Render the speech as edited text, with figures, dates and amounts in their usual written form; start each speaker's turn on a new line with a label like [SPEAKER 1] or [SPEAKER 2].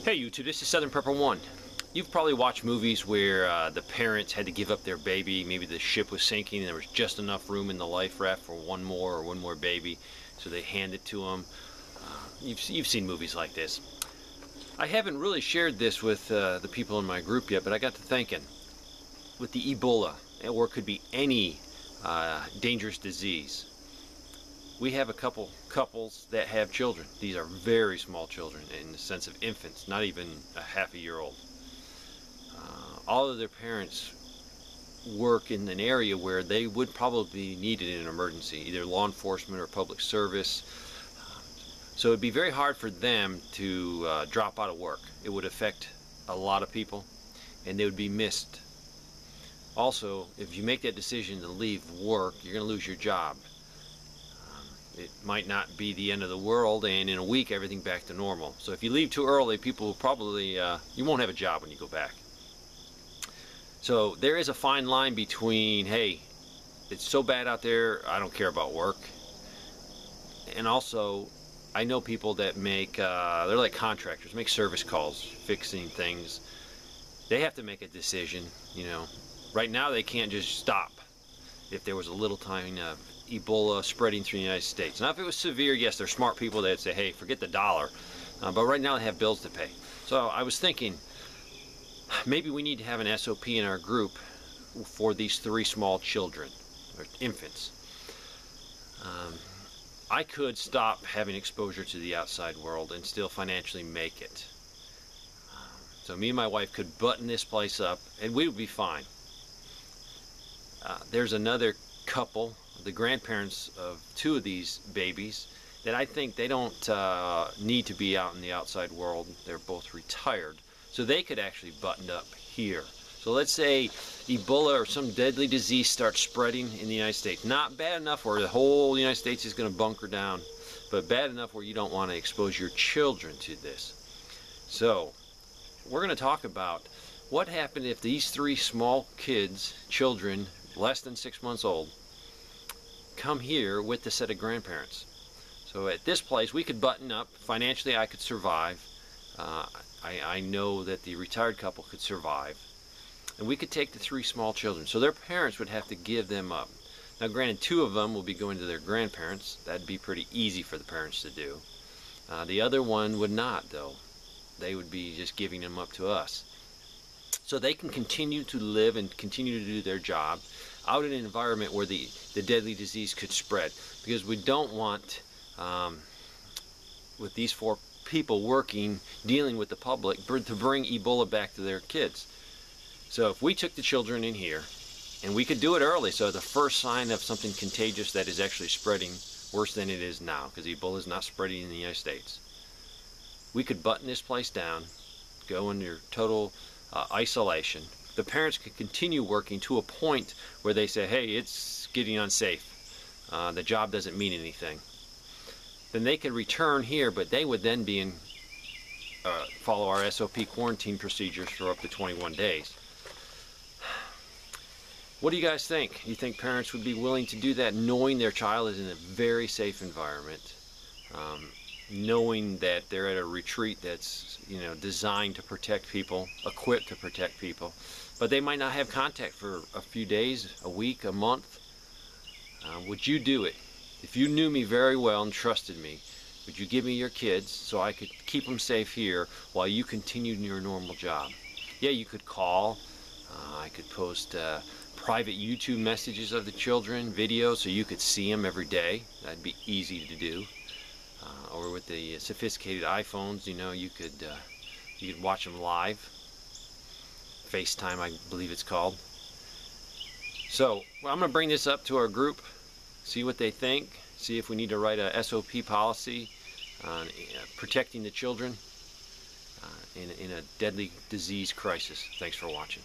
[SPEAKER 1] Hey YouTube, this is Southern Prepper 1. You've probably watched movies where the parents had to give up their baby. Maybe the ship was sinking and there was just enough room in the life raft for one more baby, so they hand it to them. You've seen movies like this. I haven't really shared this with the people in my group yet, but I got to thinking, with the Ebola, or it could be any dangerous disease, we have a couples that have children. These are very small children in the sense of infants, not even a half a year old. All of their parents work in an area where they would probably be needed in an emergency, either law enforcement or public service. So it'd be very hard for them to drop out of work. It would affect a lot of people and they would be missed. Also, if you make that decision to leave work, you're going to lose your job. It might not be the end of the world, and in a week everything back to normal. So if you leave too early, people will probably, you won't have a job when you go back. So there is a fine line between, hey, it's so bad out there, I don't care about work. And also, I know people that make, they're like contractors, make service calls, fixing things. They have to make a decision, you know. Right now they can't just stop if there was a little tiny Ebola spreading through the United States. Now if it was severe, yes, they're smart people that'd say, hey, forget the dollar. But right now they have bills to pay. So I was thinking, maybe we need to have an SOP in our group for these 3 small children, or infants. I could stop having exposure to the outside world and still financially make it. So me and my wife could button this place up and we would be fine. There's another couple, the grandparents of 2 of these babies, that I think they don't need to be out in the outside world. They're both retired, so they could actually button up here. So let's say Ebola or some deadly disease starts spreading in the United States. Not bad enough where the whole United States is going to bunker down, but bad enough where you don't want to expose your children to this. So we're going to talk about what happened if these 3 small kids, children, less than 6 months old, come here with the set of grandparents. So at this place we could button up. Financially I could survive. I know that the retired couple could survive. And we could take the 3 small children. So their parents would have to give them up. Now granted, 2 of them will be going to their grandparents. That'd be pretty easy for the parents to do. The other one would not, though. They would be just giving them up to us. So they can continue to live and continue to do their job out in an environment where the deadly disease could spread, because we don't want, with these 4 people working, dealing with the public, to bring Ebola back to their kids. So if we took the children in here, and we could do it early, so the first sign of something contagious that is actually spreading worse than it is now, because Ebola is not spreading in the United States, we could button this place down, go into total isolation. The parents could continue working to a point where they say, hey, it's getting unsafe. The job doesn't mean anything. Then they could return here, but they would then be in, follow our SOP quarantine procedures for up to 21 days. What do you guys think? You think parents would be willing to do that, knowing their child is in a very safe environment? Knowing that they're at a retreat that's, you know, designed to protect people, equipped to protect people, but they might not have contact for a few days, a week, a month. Would you do it? If you knew me very well and trusted me, would you give me your kids so I could keep them safe here while you continued your normal job? Yeah, you could call. I could post private YouTube messages of the children, videos, so you could see them every day. That'd be easy to do. Or with the sophisticated iPhones, you know, you could watch them live. FaceTime, I believe it's called. So I'm going to bring this up to our group, see what they think, see if we need to write a SOP policy on protecting the children in a deadly disease crisis. Thanks for watching.